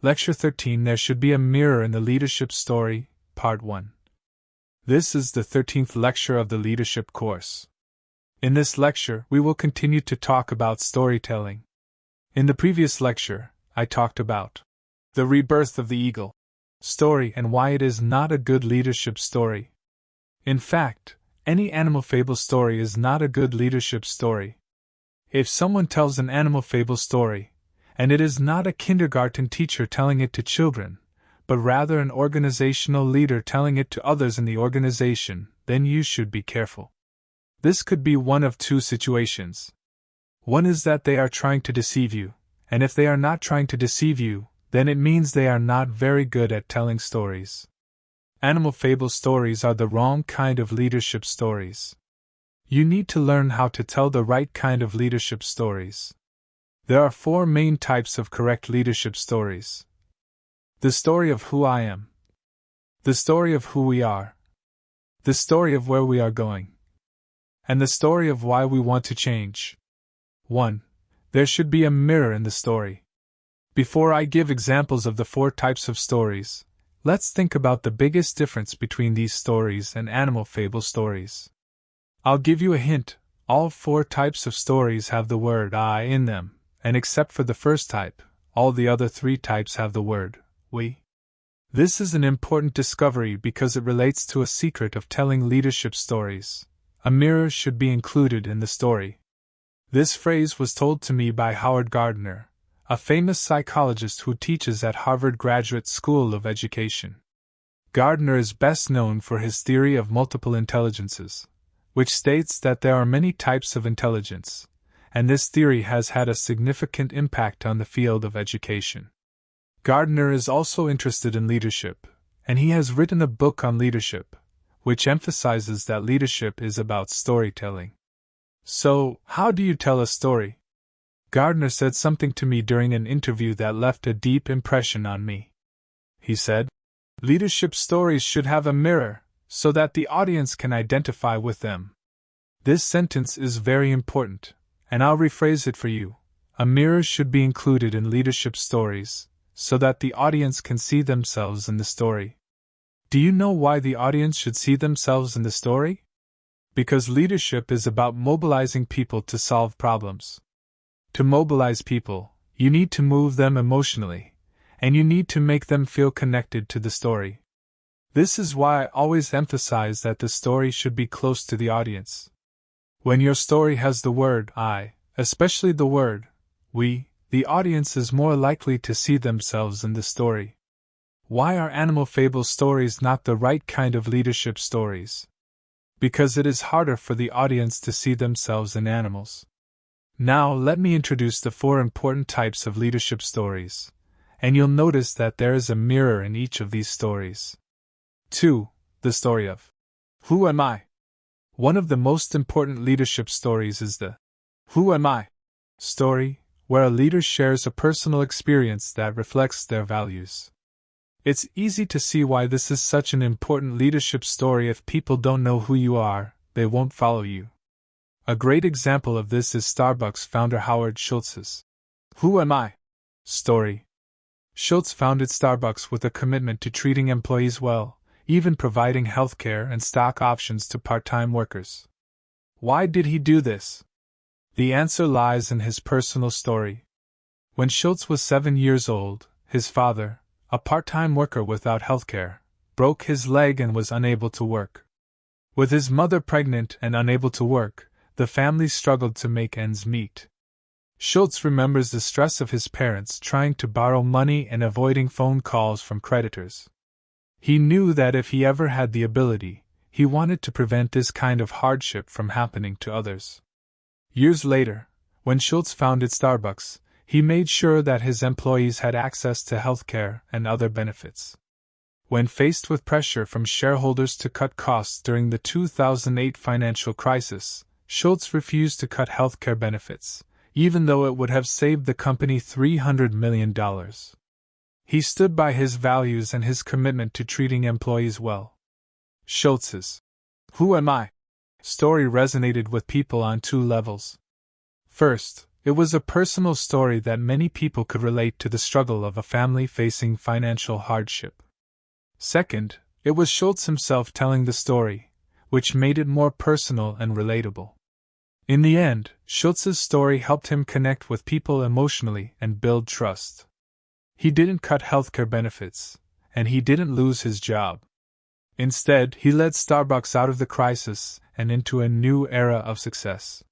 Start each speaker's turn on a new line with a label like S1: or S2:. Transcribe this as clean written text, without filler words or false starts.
S1: Lecture 13 There Should Be a Mirror in the Leadership Story, Part 1. This is the 13th lecture of the leadership course. In this lecture, we will continue to talk about storytelling. In the previous lecture, I talked about the rebirth of the eagle story and why it is not a good leadership story. In fact, any animal fable story is not a good leadership story. If someone tells an animal fable story, and it is not a kindergarten teacher telling it to children, but rather an organizational leader telling it to others in the organization, then you should be careful. This could be one of two situations. One is that they are trying to deceive you, and if they are not trying to deceive you, then it means they are not very good at telling stories. Animal fable stories are the wrong kind of leadership stories. You need to learn how to tell the right kind of leadership stories. There are four main types of correct leadership stories. The story of who I am. The story of who we are. The story of where we are going. And the story of why we want to change. 1. There should be a mirror in the story. Before I give examples of the four types of stories, let's think about the biggest difference between these stories and animal fable stories. I'll give you a hint. All four types of stories have the word I in them, and except for the first type, all the other three types have the word we. This is an important discovery because it relates to a secret of telling leadership stories. A mirror should be included in the story. This phrase was told to me by Howard Gardner, a famous psychologist who teaches at Harvard Graduate School of Education. Gardner is best known for his theory of multiple intelligences, which states that there are many types of intelligence, and this theory has had a significant impact on the field of education. Gardner is also interested in leadership, and he has written a book on leadership, which emphasizes that leadership is about storytelling. So, how do you tell a story? Gardner said something to me during an interview that left a deep impression on me. He said, "Leadership stories should have a mirror, so that the audience can identify with them." This sentence is very important, and I'll rephrase it for you. A mirror should be included in leadership stories, so that the audience can see themselves in the story. Do you know why the audience should see themselves in the story? Because leadership is about mobilizing people to solve problems. To mobilize people, you need to move them emotionally, and you need to make them feel connected to the story. This is why I always emphasize that the story should be close to the audience. When your story has the word I, especially the word we, the audience is more likely to see themselves in the story. Why are animal fable stories not the right kind of leadership stories? Because it is harder for the audience to see themselves in animals. Now let me introduce the four important types of leadership stories, and you'll notice that there is a mirror in each of these stories. 2. The story of who am I? One of the most important leadership stories is the who am I story, where a leader shares a personal experience that reflects their values. It's easy to see why this is such an important leadership story. If people don't know who you are, they won't follow you. A great example of this is Starbucks founder Howard Schultz's Who Am I? Story. Schultz founded Starbucks with a commitment to treating employees well, even providing healthcare and stock options to part-time workers. Why did he do this? The answer lies in his personal story. When Schultz was 7 years old, his father, a part-time worker without healthcare, broke his leg and was unable to work. With his mother pregnant and unable to work, the family struggled to make ends meet. Schultz remembers the stress of his parents trying to borrow money and avoiding phone calls from creditors. He knew that if he ever had the ability, he wanted to prevent this kind of hardship from happening to others. Years later, when Schultz founded Starbucks, he made sure that his employees had access to health care and other benefits. When faced with pressure from shareholders to cut costs during the 2008 financial crisis, Schultz refused to cut health care benefits, even though it would have saved the company $300 million. He stood by his values and his commitment to treating employees well. Schultz's Who Am I? story resonated with people on two levels. First, It was a personal story that many people could relate to, the struggle of a family facing financial hardship. Second, it was Schultz himself telling the story, which made it more personal and relatable. In the end, Schultz's story helped him connect with people emotionally and build trust. He didn't cut healthcare benefits, and he didn't lose his job. Instead, he led Starbucks out of the crisis and into a new era of success.